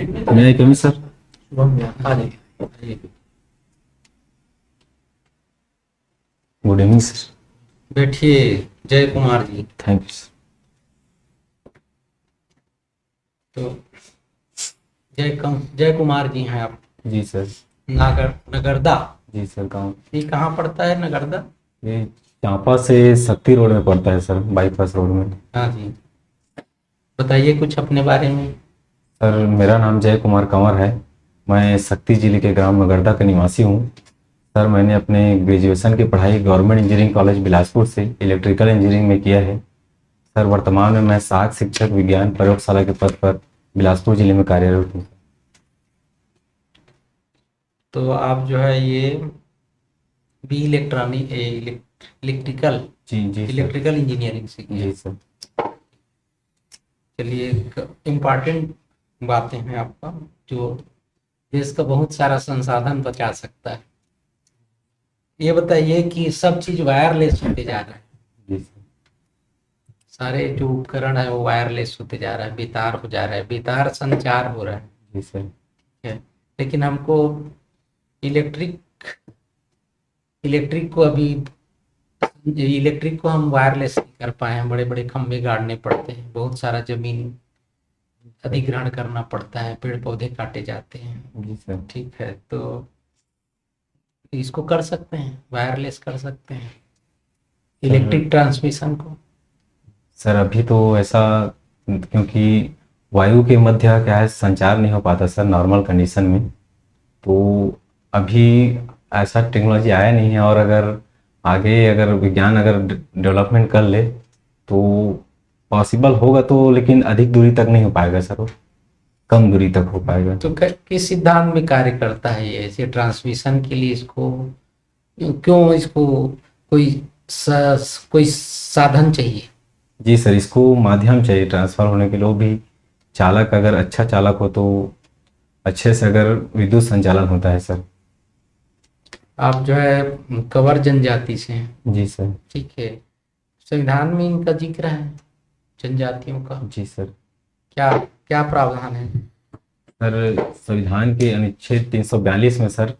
मैं आई कमी sir. Good evening sir. बैठिए। Jay Kumar ji. Thank you sir. तो जय कुमार जी हैं आप? जी सर। नगरदा। जी सर। गाँव ये कहाँ पड़ता है नगरदा? ये चांपा से शक्ति रोड में पड़ता है सर, बाईपास रोड में। हाँ जी, बताइए कुछ अपने बारे में। सर मेरा नाम जय कुमार कंवर है। मैं शक्ति जिले के ग्राम नगरदा का निवासी हूँ। सर मैंने अपने ग्रेजुएशन की पढ़ाई गवर्नमेंट इंजीनियरिंग कॉलेज बिलासपुर से इलेक्ट्रिकल इंजीनियरिंग में किया है। सर वर्तमान में मैं सहायक शिक्षक विज्ञान प्रयोगशाला के पद पर बिलासपुर जिले में कार्यरत हूँ। तो आप जो है ये बी इलेक्ट्रिकल जी जी सर। इलेक्ट्रिकल इंजीनियरिंग से किया। जी सर। चलिए, एक इम्पॉर्टेंट बातें हैं आपका जो देश का बहुत सारा संसाधन बचा सकता है। ये बताइए कि सब चीज वायरलेस होते जा रहा है। जी सर। सारे जो उपकरण है वो वायरलेस होते जा रहा है, बेतार हो जा रहा है, बेतार संचार हो रहा है। जी सर। है। लेकिन हमको इलेक्ट्रिक इलेक्ट्रिक को अभी इलेक्ट्रिक को हम वायरलेस नहीं कर पाए हैं। बड़े बड़े खंभे गाड़ने पड़ते हैं, बहुत सारा जमीन अधिग्रहण करना पड़ता है, पेड़ पौधे काटे जाते हैं। जी सर। ठीक है, तो इसको कर सकते हैं, वायरलेस कर सकते हैं इलेक्ट्रिक ट्रांसमिशन को। सर अभी तो ऐसा, क्योंकि वायु के मध्य क्या है संचार नहीं हो पाता सर नॉर्मल कंडीशन में। तो अभी ऐसा टेक्नोलॉजी आया नहीं है, और अगर आगे अगर विज्ञान अगर डेवलपमेंट कर ले तो पॉसिबल होगा तो, लेकिन अधिक दूरी तक नहीं हो पाएगा सर, वो कम दूरी तक हो पाएगा। तो किस सिद्धांत में कार्य करता है ये? ऐसे ट्रांसमिशन के लिए इसको क्यों इसको कोई कोई साधन चाहिए? जी सर, इसको माध्यम चाहिए ट्रांसफर होने के लिए। वो भी चालक अगर अच्छा चालक हो तो अच्छे से अगर विद्युत संचालन होता है सर। आप जो है कंवर जनजाति से हैं? जी सर। ठीक है। संविधान में इनका जिक्र है जनजातियों का? जी सर। क्या क्या प्रावधान है? सर संविधान के अनुच्छेद 342 में सर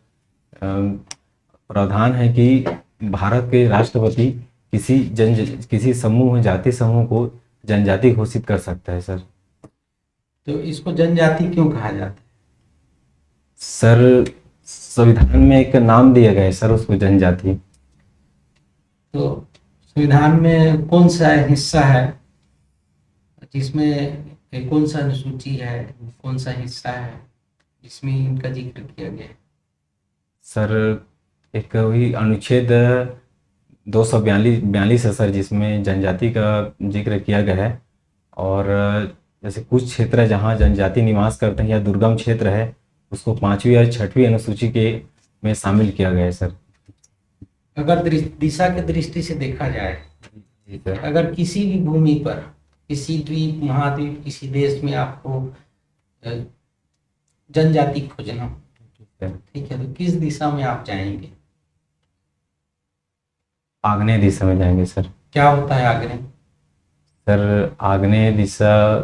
प्रावधान है कि भारत के राष्ट्रपति किसी समूह जाति समूह को जनजाति घोषित कर सकता है सर। तो इसको जनजाति क्यों कहा जाता है? सर संविधान में एक नाम दिया गया है सर उसको, जनजाति। तो संविधान में कौन सा हिस्सा है जिसमें, कौन सा अनुसूची है, कौन सा हिस्सा है जिसमें इनका जिक्र किया गया है? सर एक वही अनुच्छेद 242 है सर, जिसमें जनजाति का जिक्र किया गया है। और जैसे कुछ क्षेत्र है जहाँ जनजाति निवास करते हैं या दुर्गम क्षेत्र है, उसको 5वीं या 6वीं अनुसूची के में शामिल किया गया है सर। अगर दिशा की दृष्टि से देखा जाए, जी सर। अगर किसी भी भूमि पर, किसी द्वीप महाद्वीप किसी देश में आपको जनजाति खोजना, ठीक है, तो किस दिशा में आप जाएंगे? आग्नेय दिशा में जाएंगे सर। क्या होता है आग्नेय? सर आग्नेय दिशा,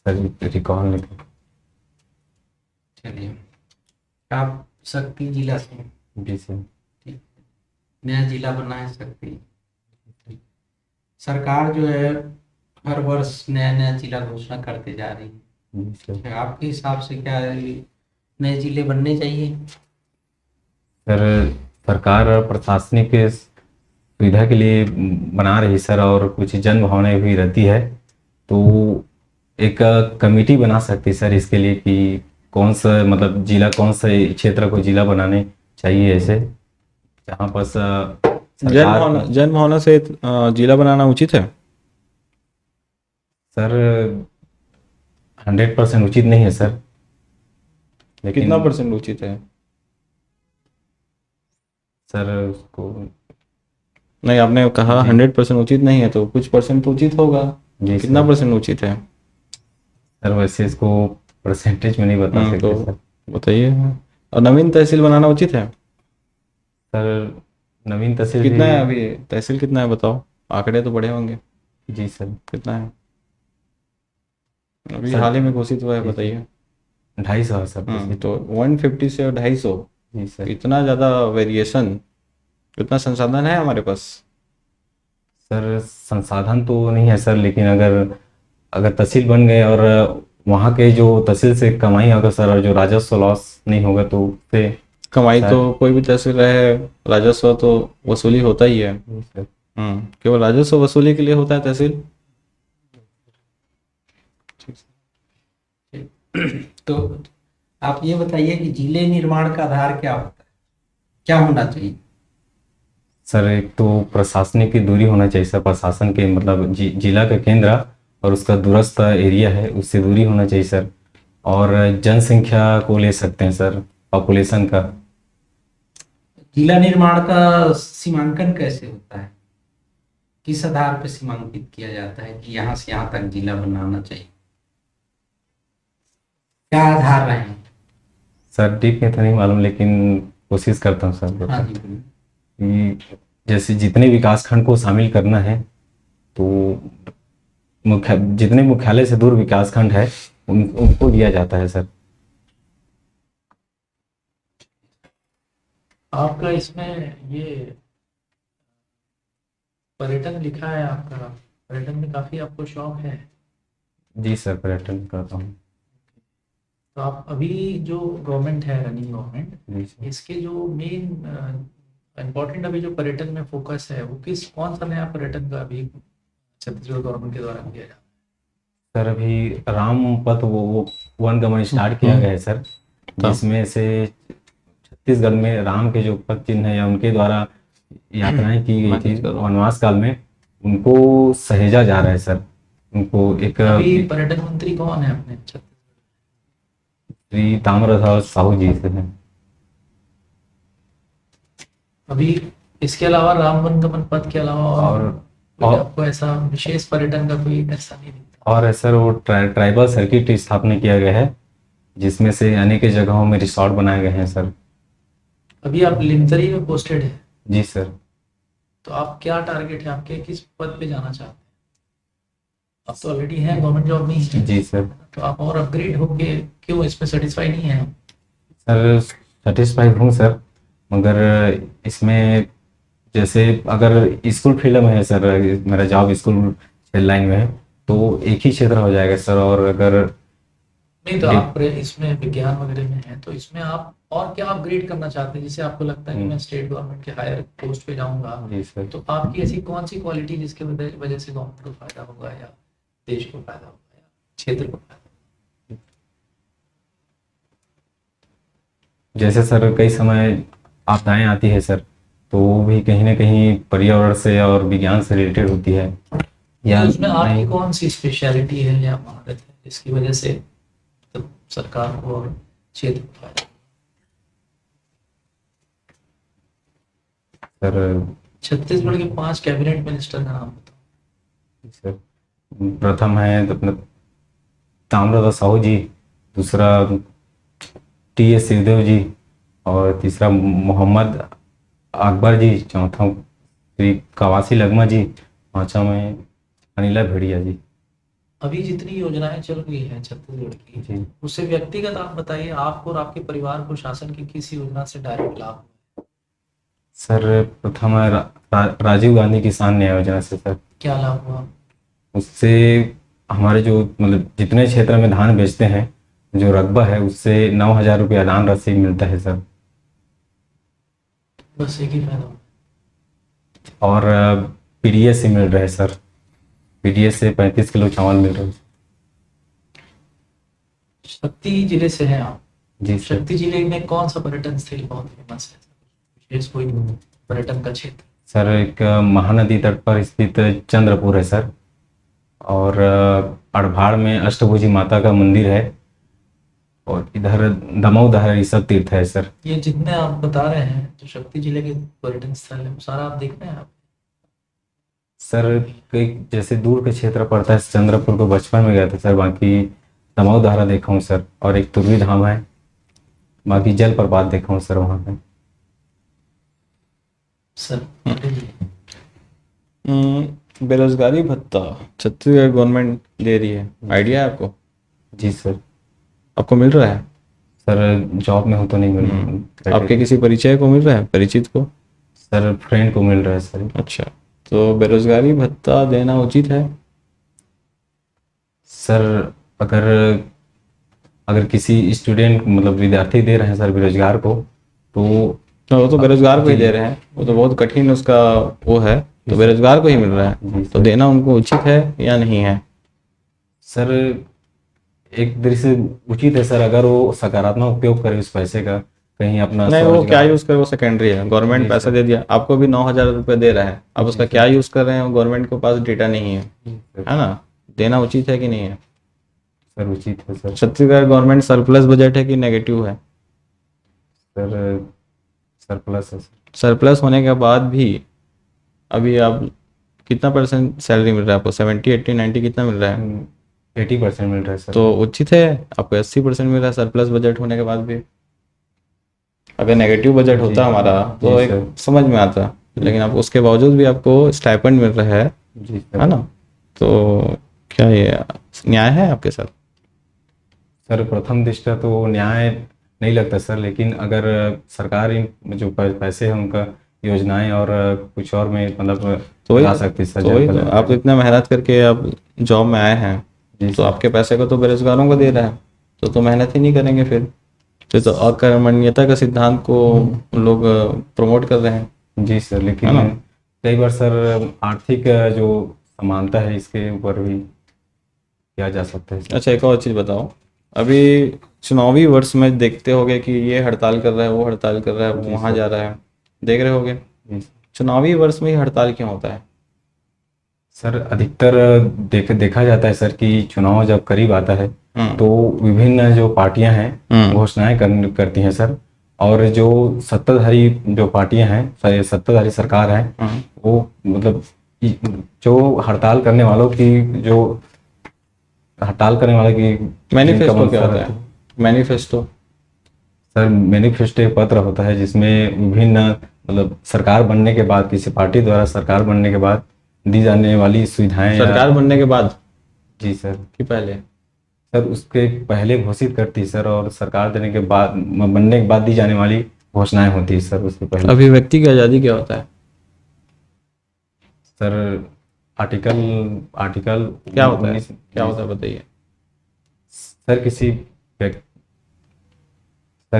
सर रिकॉल नहीं। चलिए, आप शक्ति जिला से हैं? जी सर। ठीक, नया जिला बना है शक्ति। सरकार जो है हर वर्ष नया नया जिला घोषणा करते जा रही है। जी सर। आपके हिसाब से क्या नए जिले बनने चाहिए? सर सरकार प्रशासनिक सुविधा के लिए बना रही सर, और कुछ जन भावनाएं भी रहती है, तो एक कमेटी बना सकती है सर इसके लिए कि कौन सा मतलब जिला, कौन से क्षेत्र को जिला बनाने चाहिए, ऐसे जहाँ पर जन भावना से जिला बनाना उचित है। सर 100% उचित नहीं है सर, लेकिन कितना % उचित है? सर उसको, नहीं, आपने कहा 100% उचित नहीं है, तो कुछ % तो उचित होगा। जी कितना सर। % उचित है? सर वैसे इसको परसेंटेज में नहीं बता सकते तो सर। बताइए। और नवीन तहसील बनाना उचित है? सर नवीन तहसील कितना है अभी तहसील, कितना है बताओ, आंकड़े तो बड़े होंगे। जी सर। कितना है? अभी सर- हाल ही में घोषित हुआ है, बताइए। 250 है सर। तो 150 से 250, जी सर। इतना ज़्यादा वेरिएशन, इतना संसाधन है हमारे पास। सर संसाधन तो नहीं है सर, लेकिन अगर अगर तहसील बन गए और वहाँ के जो तहसील से कमाई होगा सर, और जो राजस्व लॉस नहीं होगा तो उससे कमाई तो सर। कोई भी तहसील रहे, राजस्व तो वसूली होता ही है। जी सर। केवल राजस्व वसूली के लिए होता है तहसील। तो आप ये बताइए कि जिले निर्माण का आधार क्या होता है, क्या होना चाहिए? सर एक तो प्रशासनिक की दूरी होना चाहिए सर, प्रशासन के मतलब जिला का केंद्र और उसका दूरस्थ एरिया है उससे दूरी होना चाहिए सर। और जनसंख्या को ले सकते हैं सर, पॉपुलेशन का। जिला निर्माण का सीमांकन कैसे होता है, किस आधार पर सीमांकित किया जाता है कि यहाँ से यहाँ तक जिला बनाना चाहिए, क्या आधार रहे हैं? सर डीप में तो नहीं मालूम, लेकिन कोशिश करता हूँ सर हाँ जी बोलिए। कि जैसे जितने विकास खंड को शामिल करना है, तो जितने मुख्यालय से दूर विकास खंड है उनको दिया जाता है सर। आपका इसमें ये पर्यटन लिखा है, आपका पर्यटन में काफी आपको शौक है। जी सर, पर्यटन करता हूँ। तो आप अभी जो गवर्नमेंट है, रनिंग गवर्नमेंट, जी सर। इसके जो मेन इम्पोर्टेंट अभी जो पर्यटन में फोकस है वो कौन सा नया पर्यटन का अभी छत्तीसगढ़ गवर्नमेंट के द्वारा किया जा रहा सर अभी राम पथ वो वन गमन स्टार्ट किया गया है सर, जिसमें से छत्तीसगढ़ में राम के जो पद चिन्ह है या उनके द्वारा यात्राएं की गई थी वनवास काल में, उनको सहेजा जा रहा है सर। उनको एक है? अभी पर्यटन मंत्री कौन है अपने छत्तीसगढ़? श्री ताम्रध्वज साहू जी से है। अभी इसके अलावा राम वन गमन पथ के अलावा और कोई आपको ऐसा विशेष पर्यटन का कोई ऐसा नहीं दिखता? और है सर वो ट्राइबल सर्किट स्थापना किया गया है, जिसमें से अनेक जगहों में रिसोर्ट बनाए गए हैं सर। अभी आप लिमतरी में पोस्टेड है, जी सर। तो आप क्या टारगेट है आपके, किस पद पे जाना चाहते हैं? आप तो ऑलरेडी हैं, गवर्नमेंट जॉब में ही है, जी सर। तो आप और अपग्रेड होके क्यों इसमें सेटिस्फाई नहीं है? सर सेटिस्फाइड हूँ सर, मगर इसमें जैसे अगर स्कूल फील्ड में है सर, मेरा जॉब स्कूल लाइन में है, तो एक ही क्षेत्र हो जाएगा सर। और अगर नहीं तो आप इसमें विज्ञान वगैरह में हैं, तो इसमें आप और क्या अपग्रेड करना चाहते हैं, जिससे आपको लगता है कि मैं स्टेट गवर्नमेंट के हायर पोस्ट पे जाऊंगा? जी सर। तो आपकी ऐसी कौन सी क्वालिटी जिसके वजह से गवर्नमेंट को फायदा होगा, या देश को फायदा होगा, या क्षेत्र को फायदा होगा? जैसे सर कई समय आपदाएं आती है सर, तो वो भी कहीं ना कहीं पर्यावरण से और विज्ञान से रिलेटेड होती है, या तो उसमें आपकी नहीं। कौन सी स्पेशलिटी है या महारत है जिसकी वजह से तो सरकार को और क्षेत्र को फायदा? सर छत्तीसगढ़ के 5 कैबिनेट मिनिस्टर का नाम बताओ। सर प्रथम है तो अपना ताम्रध्वज साहू जी, दूसरा टी.एस. सिंहदेव जी, और तीसरा मोहम्मद अकबर जी, चौथा श्री कवासी लगमा जी, पांचवा में अनिला भेड़िया जी। अभी जितनी योजनाएं चल रही हैं छत्तीसगढ़ की, जी उससे व्यक्तिगत आप बताइए, आपको और आपके परिवार को शासन की किस योजना से डायरेक्ट लाभ हुआ? सर प्रथम है राजीव गांधी किसान न्याय योजना से सर। क्या लाभ हुआ? उससे हमारे जो मतलब जितने क्षेत्र में धान बेचते हैं, जो रकबा है उससे 9,000 रुपये अनुदान राशि मिलता है सर। बस एक ही फायदा हुआ। और पीडीएस से मिल रहा है सर, पीडीएस से 35 किलो चावल मिल रहा है। शक्ति जिले से हैं आप, जी सर। शक्ति जिले में कौन सा पर्यटन स्थल बहुत फेमस है, विशेष कोई पर्यटन का क्षेत्र? सर एक महानदी तट पर स्थित चंद्रपुर है सर, और अड़भाड़ में अष्टभुजी माता का मंदिर है, और इधर दमोदर ये सब तीर्थ है सर। ये जितने आप बता रहे हैं जो शक्ति जिले के पर्यटन स्थल है, वो सारा आप देख रहे हैं आप? सर कई जैसे दूर का क्षेत्र पड़ता है, चंद्रपुर को बचपन में गया था सर, बाकी दमोदरा देखा हूँ सर, और एक तुर्वी धाम है, बाकी जलप्रपात देखा हूँ सर वहाँ पे। सर बेरोजगारी भत्ता छत्तीसगढ़ गवर्नमेंट दे रही है, आइडिया है आपको? जी सर। आपको मिल रहा है? सर जॉब में हो तो नहीं मिल आपके किसी परिचय को मिल रहा है, परिचित को? सर फ्रेंड को मिल रहा है सर। अच्छा, तो बेरोजगारी भत्ता देना उचित है? सर अगर अगर किसी स्टूडेंट मतलब विद्यार्थी दे रहे हैं सर बेरोजगार को, तो तो वो तो बेरोजगार को ही जी। दे रहे हैं, वो तो बहुत कठिन उसका वो है, तो बेरोजगार को ही मिल रहा जी है, सर। तो देना उनको उचित है या नहीं है? सर एक दृष्टि से उचित है सर, अगर वो सकारात्मक उपयोग करे उस पैसे का, कहीं अपना नहीं, वो क्या स्वरोजगार। यूज़ करे वो सेकेंडरी है। गवर्नमेंट जी पैसा सर। दे दिया आपको, भी 9,000 रुपये दे रहा है, आप उसका जी क्या सर। यूज़ कर रहे हैं वो गवर्नमेंट के पास डेटा नहीं है, जी सर। है ना? देना उचित है कि नहीं है? सर उचित है sir. Chhattisgarh government surplus budget है कि नेगेटिव है? सर सरप्लस है सर। सरप्लस होने के बाद भी अभी आप कितना परसेंट सैलरी मिल रहा है आपको? 70, 80, 90 कितना मिल रहा है? 80% मिल रहा है सर। तो उचित है? आपको 80% मिल रहा है सरप्लस बजट होने के बाद भी। अगर नेगेटिव बजट जी। होता हमारा तो जी एक सर। समझ में आता, लेकिन आप उसके बावजूद भी आपको स्टाइपेंड मिल रहा है जी सर। है ना? तो क्या ये न्याय है आपके साथ? सर प्रथम दृष्टया तो न्याय नहीं लगता सर, लेकिन अगर सरकार इन जो पैसे हैं उनका योजनाएं और कुछ और में मतलब तो वही ला सकती है सर। तो वही तो, जनकल्याण आप में। इतना मेहनत करके आप जॉब में आए हैं, जी तो सर। आपके पैसे को तो बेरोजगारों को दे रहा है, तो मेहनत ही नहीं करेंगे फिर तो अकर्मण्यता का सिद्धांत को लोग प्रमोट कर रहे हैं। जी सर, है लेकिन ना? कई बार सर आर्थिक जो समानता है इसके ऊपर भी किया जा सकता है सर। अच्छा, एक और चीज़ बताओ, अभी चुनावी वर्ष में देखते होगे कि ये हड़ताल कर रहा है, वो हड़ताल कर रहा है, वो जी वहाँ सर। जा रहा है, देख रहे होगे। जी चुनावी वर्ष में ही हड़ताल क्यों होता है? सर, अधिकतर देखा जाता है सर कि चुनाव जब करीब आता है हम्म। तो विभिन्न जो पार्टियां हैं हम्म। घोषणाएं करती हैं सर, और जो सत्ताधारी जो पार्टियां हैं सत्ताधारी सरकार है, हम्म। वो मतलब जो हड़ताल करने वालों की जिनका मैनिफेस्टो क्या मंशा होता रहती है? मैनिफेस्टो सर, मैनिफेस्टो एक पत्र होता है जिसमें विभिन्न मतलब सरकार बनने के बाद, किसी पार्टी द्वारा सरकार बनने के बाद दी जाने वाली सुविधाएं सरकार बनने के बाद जी सर। कि पहले? सर उसके पहले घोषित करती है सर, और सरकार देने के बाद बनने के बाद दी जाने वाली घोषणाएं होती है सर उसके पहले। अभिव्यक्ति की आज़ादी क्या होता है? सर आर्टिकल आर्टिकल क्या होता है? 19 क्या होता है बताइए। सर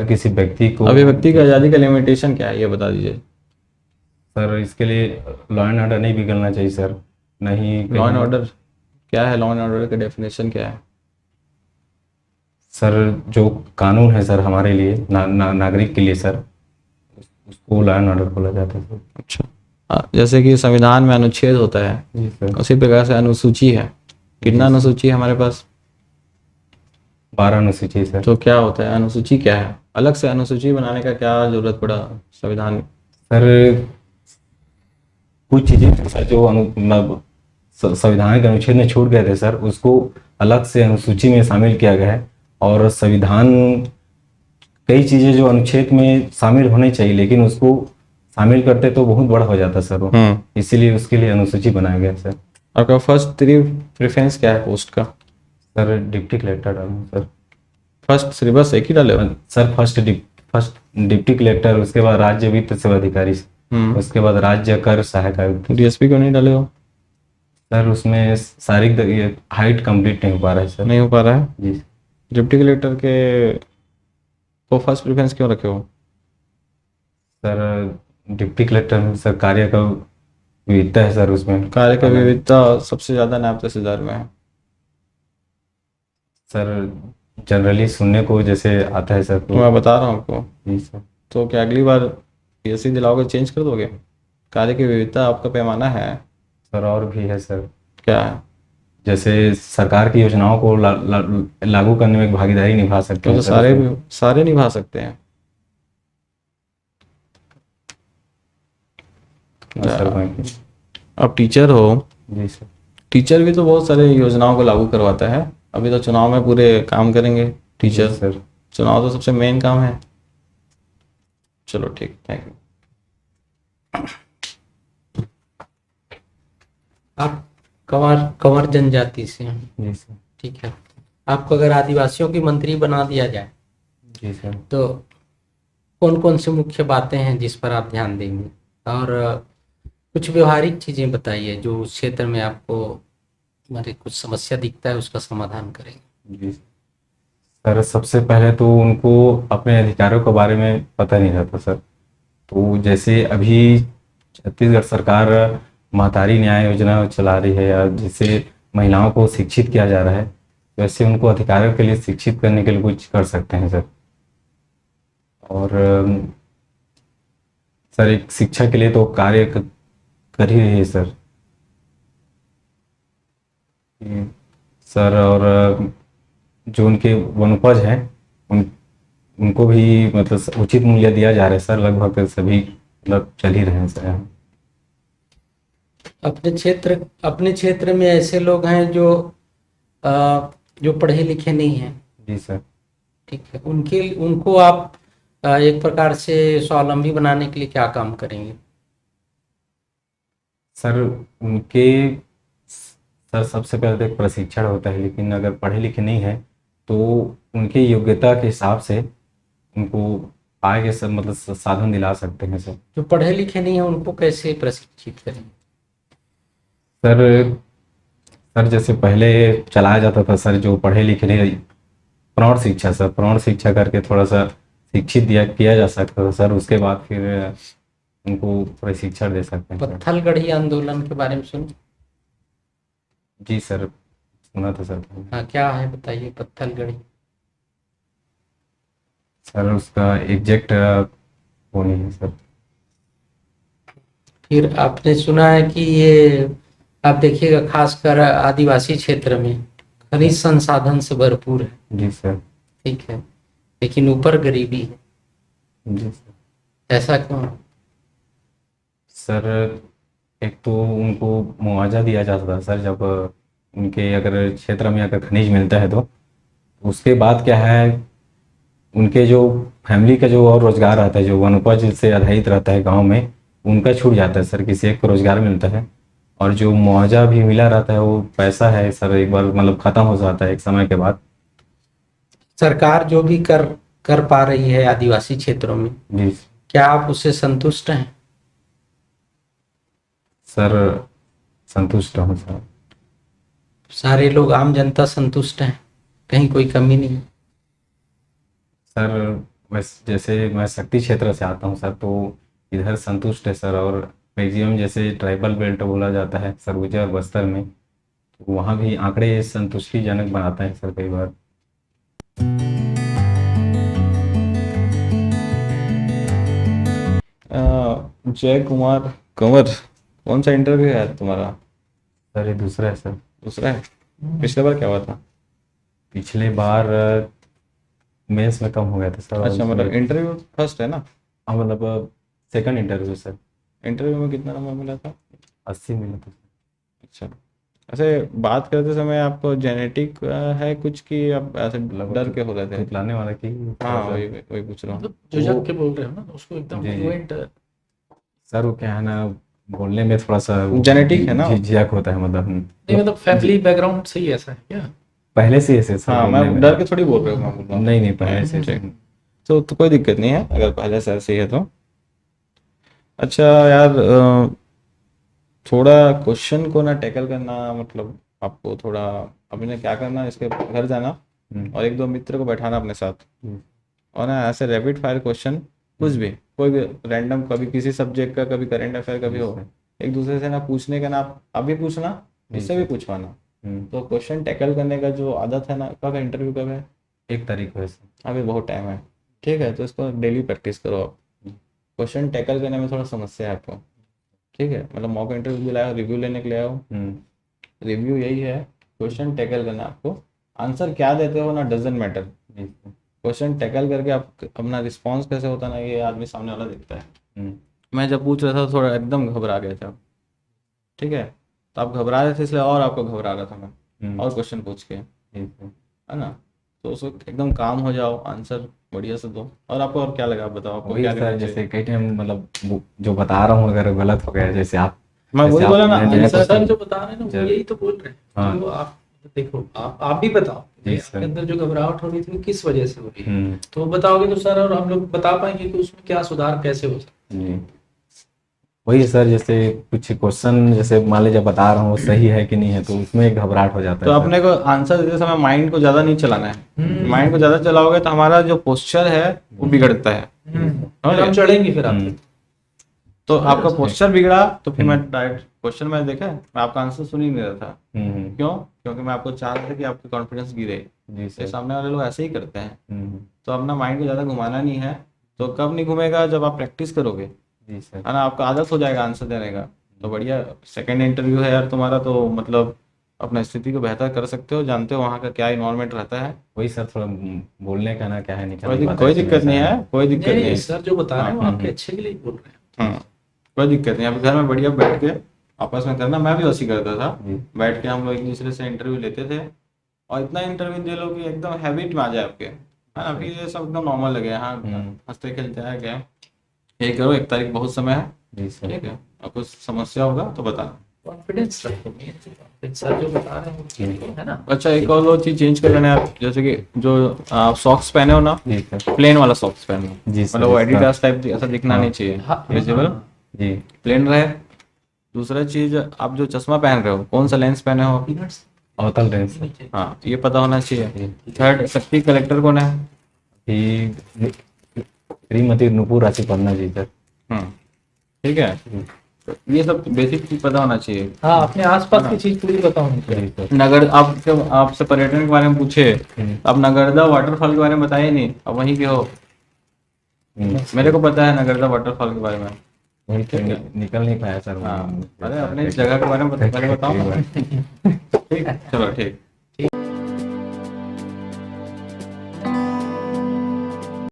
किसी व्यक्ति को अभिव्यक्ति की आज़ादी का लिमिटेशन क्या है ये बता दीजिए। सर इसके लिए लॉ एंड ऑर्डर नहीं बिगड़ना चाहिए सर, नहीं लॉ एंड ऑर्डर क्या है? लॉ एंड ऑर्डर का डेफिनेशन क्या है? सर जो कानून है सर हमारे लिए नागरिक के लिए सर, उसको लॉ एंड ऑर्डर बोला जाता है सर। अच्छा, जैसे कि संविधान में अनुच्छेद होता है, जी सर। उसी प्रकार से अनुसूची है। कितना अनुसूची है हमारे पास? 12 अनुसूची सर। तो क्या होता है अनुसूची? क्या है? अलग से अनुसूची बनाने का क्या जरूरत पड़ा संविधान में? सर कुछ चीजें सर जो मतलब संविधान के अनुच्छेद में छूट गए थे सर, उसको अलग से अनुसूची में शामिल किया गया है। और संविधान कई चीजें जो अनुच्छेद में शामिल होनी चाहिए, लेकिन उसको शामिल करते तो बहुत बड़ा हो जाता सर वो, इसीलिए उसके लिए अनुसूची बनाया गया सर। आपका फर्स्ट प्रेफरेंस क्या है पोस्ट का? सर डिप्टी कलेक्टर डालूं सर। फर्स्ट सिलेबस एक ही डाले हो? सर फर्स्ट डिप्टी कलेक्टर, उसके बाद राज्य वित्त सेवा अधिकारी, उसके बाद राज्य कर सहायक आयुक्त। डीएसपी क्यों नहीं डाले हो? सर उसमें शारीरिक हाइट कंप्लीट नहीं हो पा रहा है सर। नहीं हो पा रहा है? जी। डिप्टी कलेक्टर के को फर्स्ट प्रेफरेंस क्यों रखे हो? सर डिप्टी कलेक्टर में सर कार्य का विविधता है सर, उसमें कार्य का विविधता सबसे ज्यादा नायब तहसीलदार में है। सर जनरली सुनने को जैसे आता है सर, तो मैं बता रहा हूँ आपको। जी सर। तो क्या अगली बार पीएससी दिलाओगे, चेंज कर दोगे? कार्य की विविधता आपका पैमाना है। सर और भी है सर, क्या है? जैसे सरकार की योजनाओं को लागू करने में भागीदारी निभा सकते हैं तो सर। सारे निभा सकते हैं। सर अब टीचर हो, जी सर। टीचर भी तो बहुत सारे योजनाओं को लागू करवाता है। अभी तो चुनाव में पूरे काम करेंगे टीचर। जी सर। चुनाव तो सबसे मेन काम है। चलो ठीक, थैंक यू। आप कंवर जनजाति से हैं, जी सर। ठीक है। आपको अगर आदिवासियों की मंत्री बना दिया जाए जी सर। तो कौन कौन सी मुख्य बातें हैं जिस पर आप ध्यान देंगे, और कुछ व्यवहारिक चीजें बताइए जो उस क्षेत्र में आपको हमारे कुछ समस्या दिखता है उसका समाधान करेंगे। जी सर, सबसे पहले तो उनको अपने अधिकारों के बारे में पता नहीं रहता सर। तो जैसे अभी छत्तीसगढ़ सरकार महतारी न्याय योजना चला रही है, या जिससे महिलाओं को शिक्षित किया जा रहा है, वैसे उनको अधिकारों के लिए शिक्षित करने के लिए कुछ कर सकते हैं सर। और सर एक शिक्षा के लिए तो कार्य कर ही रही है सर। सर और जो उनके वनोपज हैं उनको भी मतलब उचित मूल्य दिया जा रहा है सर। लगभग सभी मतलब चल ही रहे हैं सर यहाँ। अपने क्षेत्र में ऐसे लोग हैं जो पढ़े लिखे नहीं हैं, जी सर। ठीक है, उनको आप एक प्रकार से स्वावलंबी बनाने के लिए क्या काम करेंगे? सर उनके सर सबसे पहले तो एक प्रशिक्षण होता है, लेकिन अगर पढ़े लिखे नहीं है तो उनके योग्यता के हिसाब से उनको आगे सब मतलब साधन दिला सकते हैं सर। जो पढ़े लिखे नहीं है उनको कैसे प्रशिक्षित करेंगे? सर सर जैसे पहले चलाया जाता था सर, जो पढ़े लिखे नहीं, प्रौढ़ शिक्षा सर, प्रौढ़ शिक्षा करके थोड़ा सा शिक्षित किया जा सकता था सर। उसके बाद फिर उनको प्रशिक्षण दे सकते हैं सर। पत्थलगढ़ी आंदोलन के बारे में सुन? जी सर, सुना था सर। हाँ, क्या है बताइए पत्थलगढ़ी। सर उसका एग्जैक्ट वो नहीं है सर। फिर आपने सुना है कि ये आप देखिएगा खासकर आदिवासी क्षेत्र में खनिज संसाधन से भरपूर है, जी सर। ठीक है, लेकिन ऊपर गरीबी है, जी सर। ऐसा क्यों? सर एक तो उनको मुआवजा दिया जाता था सर, जब उनके अगर क्षेत्र में अगर खनिज मिलता है तो उसके बाद क्या है, उनके जो फैमिली का जो और रोजगार रहता है, जो वनोपज से आधारित रहता है गांव में, उनका छूट जाता है सर। किसी एक को रोजगार मिलता है, और जो मुआवजा भी मिला रहता है वो पैसा है सर, एक बार मतलब खत्म हो जाता है एक समय के बाद। सरकार जो भी कर पा रही है आदिवासी क्षेत्रों में, जी क्या आप उससे संतुष्ट हैं? सर, संतुष्ट हूँ सर। सारे लोग, आम जनता संतुष्ट हैं, कहीं कोई कमी नहीं? सर जैसे मैं शक्ति क्षेत्र से आता हूँ सर, तो इधर संतुष्ट है सर। और मैक्सिमम जैसे ट्राइबल बेल्ट बोला जाता है सरगुजा और बस्तर में, तो वहाँ भी आंकड़े संतुष्टिजनक बनाते हैं सर कई बार। जय कुमार कंवर, कौन सा इंटरव्यू है तुम्हारा? सर ये दूसरा है सर। दूसरा है? पिछले बार क्या हुआ था? पिछले बार मेंस में कम हो गया था सर। और अच्छा, मतलब इंटरव्यू फर्स्ट है ना? हाँ, मतलब सेकंड इंटरव्यू सर। इंटरव्यू में कितना नंबर मिला था? 80 मिला था सर। अच्छा, ऐसे बात करते समय आपको जेनेटिक है कुछ, कि आप ऐसे डर के हो रहे थे? लाने वाला की हाँ, वही पूछ रहा हूँ। मतलब झिझक के बोल रहे हो ना, उसको एकदम जी, जी। फ्लुएंट। सर वो क्या है ना, बोलने में थोड़ा सा जेनेटिक है ना? झिझक होता है मतलब। नहीं मतलब फैमिली बैकग्राउंड सही ऐसा है क्या? पहले से ऐसे सर हाँ, बोलने मैं में। डर के थोड़ी बोल रहा हूँ, मैं बोल रहा हूँ। नहीं पहले से ठीक। तो कोई दिक्कत नहीं है अगर पहले से ऐसे ही है तो। अच्छा यार, थोड़ा क्वेश्चन को ना टैकल करना, मतलब आपको थोड़ा अपने क्या करना, इसके घर जाना और एक दो मित्र को बैठाना अपने साथ, और ना ऐसे रैपिड फायर क्वेश्चन, कुछ भी, कोई भी रैंडम, कभी किसी सब्जेक्ट का, कभी करेंट अफेयर, कभी हो, एक दूसरे से ना पूछने का, ना आप भी पूछना, इससे भी पूछवाना। तो क्वेश्चन टैकल करने का जो आदत है ना, कब है इंटरव्यू, कब है? 1 तारीख को है सर। अभी बहुत टाइम है, ठीक है, तो इसको डेली प्रैक्टिस करो आप। क्वेश्चन टैकल करने में थोड़ा समस्या है आपको, ठीक है, मतलब मॉक इंटरव्यू भी लाया, रिव्यू लेने के लिए आओ, रिव्यू यही है, क्वेश्चन टैकल करना। आपको आंसर क्या देते हो ना, डजंट मैटर, क्वेश्चन टैकल करके आप अपना रिस्पॉन्स कैसे होता है ना, ये आदमी सामने वाला देखता है। मैं जब पूछ रहा था तो थोड़ा एकदम घबरा गया था, ठीक है, तो आप घबरा रहे थे इसलिए और आपको घबरा रहा था मैं, और क्वेश्चन पूछ के, है ना, तो उस वक्त एकदम काम हो जाओ, आंसर बढ़िया से दो। और आपको और क्या लगा, आप बताओ, आपको वही क्या सर, करना जैसे चाहिए? कई टाइम मतलब जो बता रहा हूँ अगर गलत हो गया, जैसे आप, मैं वही जैसे बोला आप ना, नया सर क्वेश्चन- जो बता रहे हैं ना वो यही तो बोल रहे हैं। हाँ। जो आप देखो, आप भी बताओ जी आपके सर। अंदर जो घबराहट हो रही थी वो किस वजह से हो रही है, हम्म। तो बताओगे तो सर और हम लोग बता पाएंगे कि उसमें क्या सुधार कैसे हो सकता जी वही सर, जैसे कुछ क्वेश्चन जैसे मान लीजिए बता रहा हूँ वो सही है कि नहीं है, तो उसमें एक घबराहट हो जाता तो है सर। अपने को आंसर देते समय माइंड को ज़्यादा नहीं चलाना है। हम्म। माइंड को ज़्यादा चलाओगे तो हमारा जो पोस्चर है वो बिगड़ता है। है? और फिर हम चढ़ेंगे फिर आप हम्म। तो आपका पोस्चर बिगड़ा तो फिर मैं हम्म। डायरेक्ट क्वेश्चन में देखा मैं आपका आंसर सुन ही नहीं रहा था। हम्म। क्यों? क्योंकि मैं आपको चाह रहा था कि आपकी कॉन्फिडेंस गिरे। जी ये सर। सामने वाले लोग ऐसे ही करते हैं। हम्म। तो अपना माइंड को ज़्यादा घुमाना नहीं है। तो कब नहीं घूमेगा? जब आप प्रैक्टिस करोगे, जी सर। है ना, आपका आदत हो जाएगा आंसर देने का। तो बढ़िया सेकंड इंटरव्यू है यार तुम्हारा, तो मतलब अपना स्थिति को बेहतर कर सकते हो, जानते हो वहाँ का क्या इन्वायरमेंट रहता है। वही सर, थोड़ा बोलने का ना क्या है, निकल नहीं पाता कोई है इसमें, दिक्कत नहीं ऐसा है, कोई दिक्कत नहीं नहीं है। सर जो बता रहे हैं वो हाँ, आपके अच्छे के लिए बोल रहे हैं। हाँ, कोई दिक्कत नहीं। आप घर में बढ़िया बैठ के आपस में करना, मैं भी वैसे ही करता था। जी। बैठ के हम लोग एक दूसरे से इंटरव्यू लेते थे और इतना इंटरव्यू दे लो कि एकदम हैबिट में आ जाए आपके, है ना, फिर ये सब एकदम नॉर्मल लगे। हाँ, हंसते खेलते है क्या, ये करो, 1 तारीख बहुत समय है, जी सर। ठीक है, और कुछ समस्या होगा तो बताना। कॉन्फिडेंस रखो, confidence, सर जो बता रहे हैं वो ठीक है ना। अच्छा, एक और दो चीज चेंज कर लेना आप, जैसे कि जो आप सॉक्स पहने हो ना, जी सर। प्लेन वाला सॉक्स पहनो। जी सर, मतलब वो इसका- एडिडास टाइप ऐसा दिखना हाँ। नहीं चाहिए, हाँ, विजिबल, जी। प्लेन रहे। दूसरा चीज, आप जो चश्मा पहन रहे हो कौन सा लेंस पहने हो? पीनट्स अवतल रेंज सर। हाँ, ये पता होना चाहिए। थर्ड, शक्ति कलेक्टर कौन है? कि श्रीमती नुपुर राशिपर्णा जी सर। ठीक है, तो ये सब बेसिक चीज पता होना चाहिए। हाँ, अपने आसपास की चीज पूरी बताऊंगी जी सर। नगर, आप जब आपसे पर्यटन के बारे में पूछे, आप नगरदा वाटरफॉल के बारे में बताइए नहीं, अब वहीं के हो। मेरे को पता है नगरदा वाटरफॉल के बारे में। वही तो निकल नहीं पाया सर। हाँ, अरे अपने इस जगह के बारे में पहले बताओ ना। ठीक, चलो ठीक।